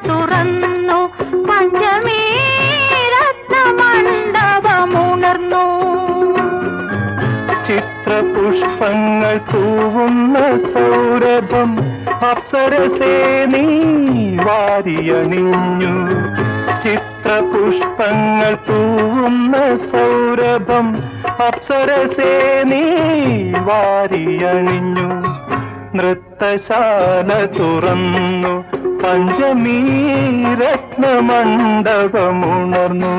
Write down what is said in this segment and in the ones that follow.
തുറന്നു പഞ്ചമീ രത്നമണ്ഡപമുണർന്നു. ചിത്രപുഷ്പങ്ങൾ തൂവുന്ന സൗരഭം അപ്സരസേ നീ വാരിയണിഞ്ഞു. ചിത്രപുഷ്പങ്ങൾ തൂവുന്ന സൗരഭം അപ്സരസേ നീ വാരിയണിഞ്ഞു. നൃത്തശാല തുറന്നു പഞ്ചമീ രത്നമണ്ഡപമുണർന്നു.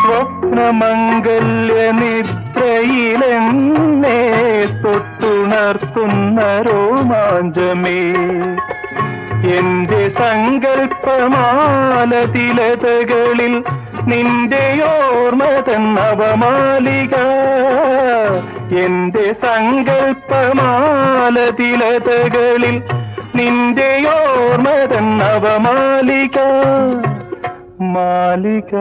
സ്വപ്നമംഗല്യ നിദ്രയിലെന്നെ തൊട്ടുണർത്തുന്ന രോമാഞ്ചമേ, എന്റെ സങ്കൽപ്പമാലതിലതകളിൽ നിന്റെ ഓർമ്മതൻ നവമാലിക. എന്റെ സങ്കൽപ്പമാലതിലതകളിൽ നിന്റെ ഓർമ്മതൻ നവമാലിക. മാലിക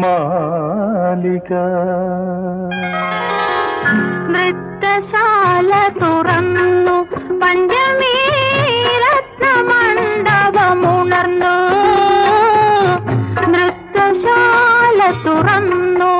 മാലിക. നൃത്തശാല തുറന്നു പഞ്ചമീ രത്നമണ്ഡപമുണർന്നു. നൃത്തശാല തുറന്നു.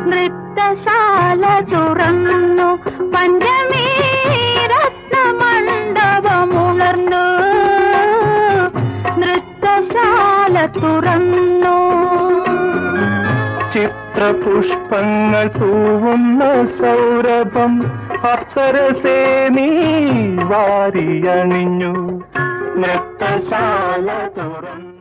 നൃത്തശാല തുറന്നു പഞ്ചമീ രത്നമണ്ഡപമുണർന്നു. നൃത്തശാല തുറന്നു. ചിത്രപുഷ്പങ്ങൾ തൂവുന്ന സൗരഭം അപ്സരസേ നീ വാരിയണിഞ്ഞു. നൃത്തശാല തുറന്നു.